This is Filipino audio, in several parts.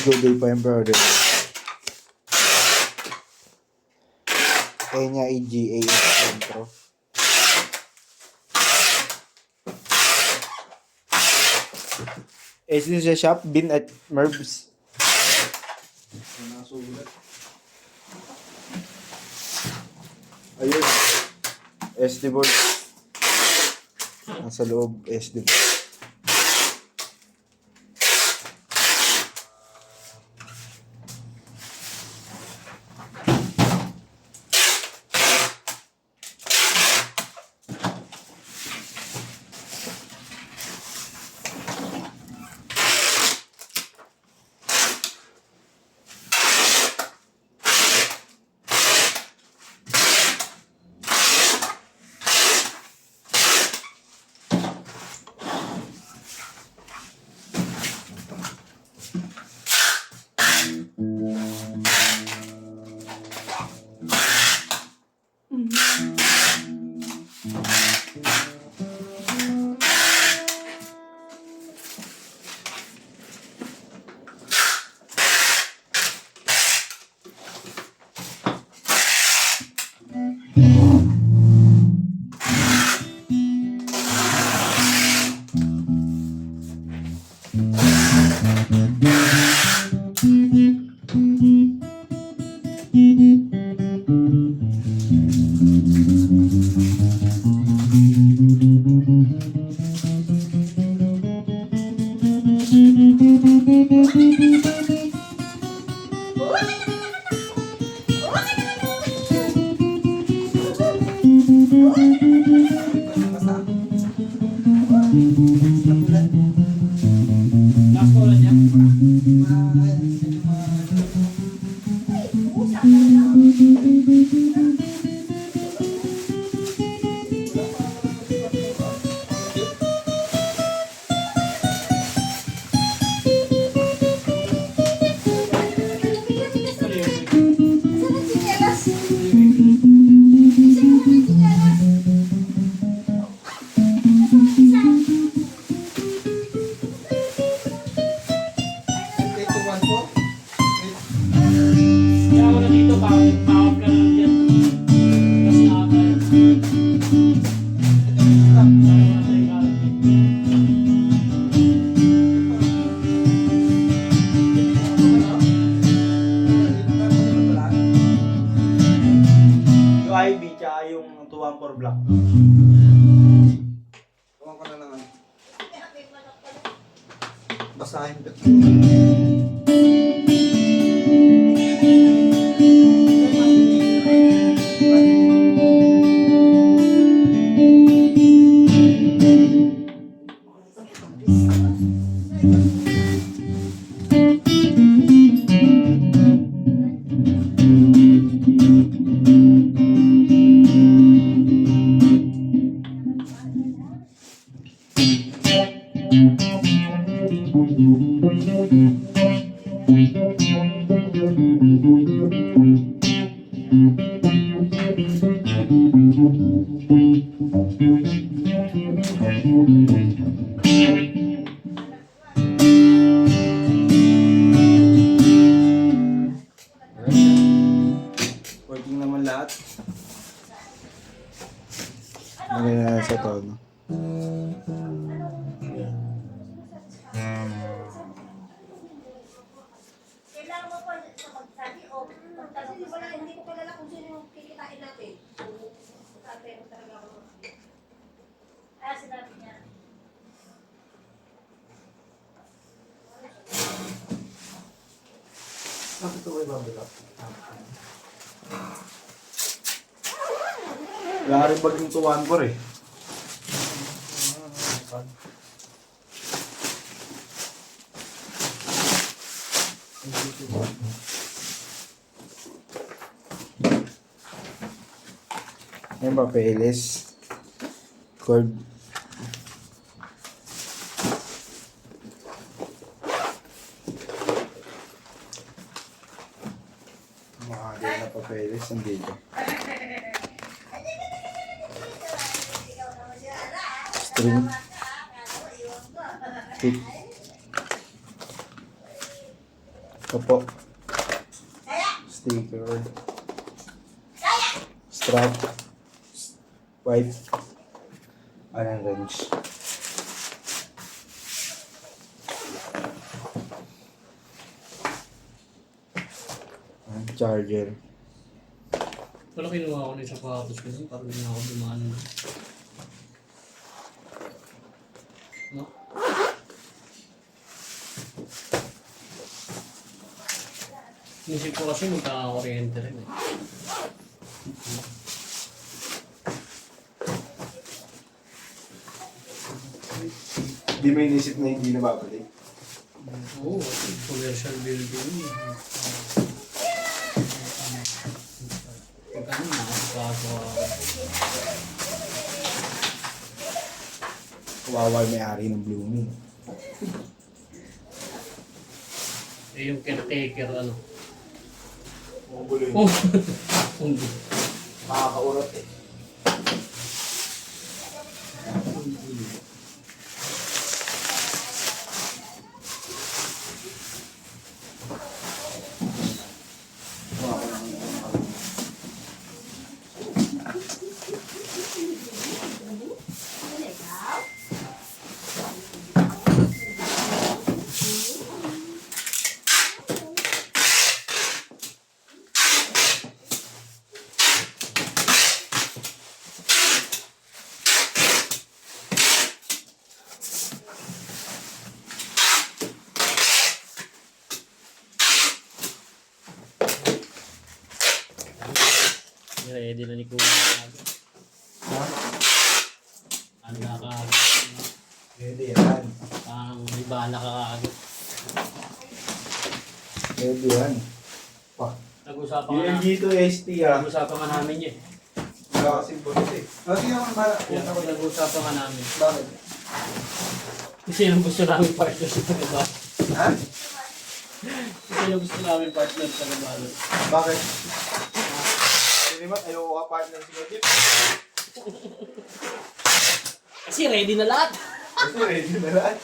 Good day pa yung brother. Enya EGA Centro. SD sa shop, bin at Merbs. Ayun. SD board. Nasa loob, SD board. IB tsaka yung 214 block. Tuwang ko na naman. Basahin ko. Working naman lahat. Nagaya sa to, no? Kailangan mo pa sa magsabi o kasi wala, hindi ko kilala kung sino yung kikitain natin. Sabi ko talaga ako. Sinabi niya. Bakit ito kayo babala? Wala rin baging 214 eh. Yan ba, papeles? Cord. Mga na papeles, nandito. String. Tip. Ito po. Sticker. Strap. White. Anong wrench. Charger. Wala kinuha ko na yung sapatos ko dun, parang hindi na ako dumaan. No? Inisip ko kasi magkakakuryente rin eh. Di mo inisip na hindi na babalik. Oo, commercial building. Pagkano nakasikaso ako. Kawawa yung may-ari ng Blooming. Eh yung caretaker ano. Magulo Oh! Hindi. Makakaurat eh. Ready na ni Kuya. Ha? Handa ka. Pwede yan. Parang may bala ka agad. Pwede yan. Pa. Nag-usapan ka Yung na. dito ST ah. Nag-usapan ka namin yun. Wala kasing bulit eh. Sige naman para. Yeah, nag-usapan ka namin. Bakit? Kasi yung gusto namin partner sa Tagabalo. Ha? Kasi yung gusto namin partner sa Tagabalo. Bakit? Hindi naman, ayoko ka partner si Kajip. Kasi ready na lahat. Kasi ready na lahat.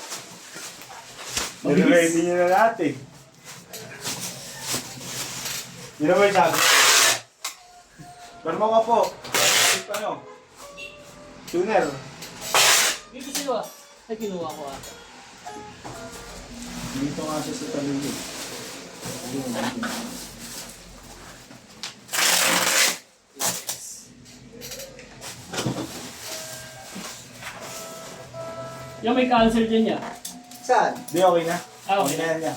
Ready niya na lahat eh. Yun naman yung sabi. Barmo ka po. Ano? Ano? Tuner. Dito sino ah? Ay, kinuha ko ah. Dito nga siya sa talugi. Yung may cancer dyan niya. Saan? Di, okay na. Ah, Okay na yan niya.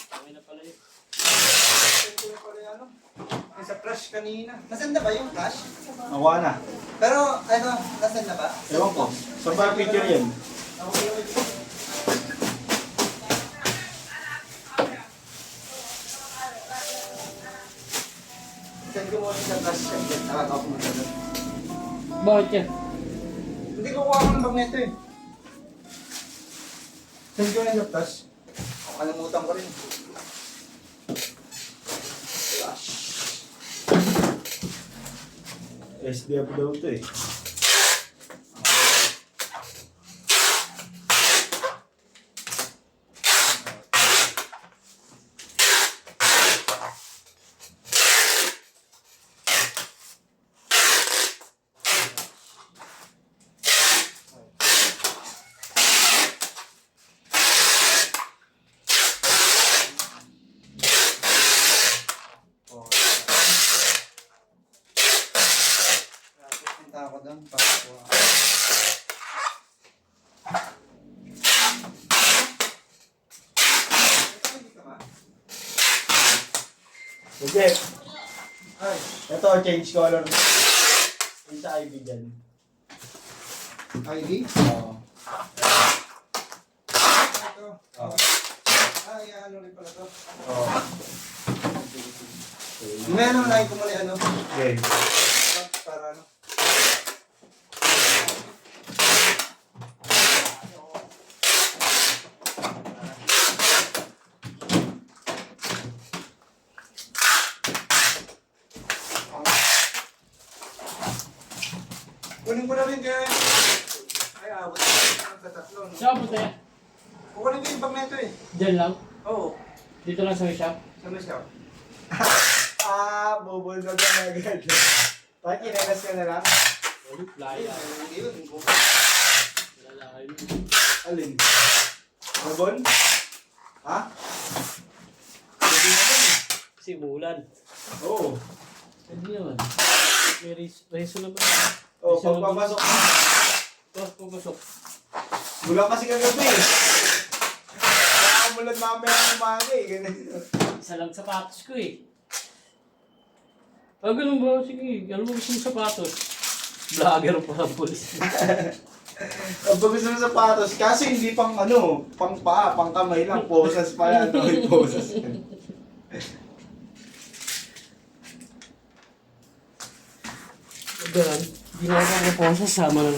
Okay na pala yun. Saan ko na pala yung ano? Yung sa flash kanina. Nasaan na ba yung flash? Nakuha na. Pero ano, nasaan na ba? Ewan ko. Saan ba yung picture yan? Saan ko muna sa flash kanina? Nakaka-off mo na. Bakit yan? Hindi ko kuha ko ng bag nito eh. Saan ko na sa flash? Kalimutan ko rin. Flash. SDF daw to eh. Punta ako doon para kuha. Sige. Ay, Ito, change color. Yung sa IV dyan. ID? Oo. Ito. Oo. Ay, ano rin pala to. Oo. May ano, like ko muna yung ano. Okay. Para ano. Kunin ko na rin kaya. Ay, abot na sa tatlo. No? Siya puti. Kukunin ko yung bag na ito eh. Diyan lang. Oo. Dito lang sa may shop. Sa may shop. Bubulog ka na agad. Bakit kinagas ka na lang? Laya. Hindi yun. Lalayo. Alin? Bubon? Ha? Hindi naman eh. Simulan. Oo. Hindi naman. May reason naman. Oo, pagpapasok mo. Tapos pagpasok. Gulang kasi kagabi eh. Nakamulan mamaya ng umaga eh. Ganun. Isa lang sapatos ko eh. Ah, ganun ba? Sige, ano mo gusto mong sapatos? Vlogger pa, polis. Ang gusto ng sapatos, kasi hindi pang ano, pang paa, pang kamay lang, posas pa yan, no? May posas yan. Ganun. Hindi na ako sa sama na.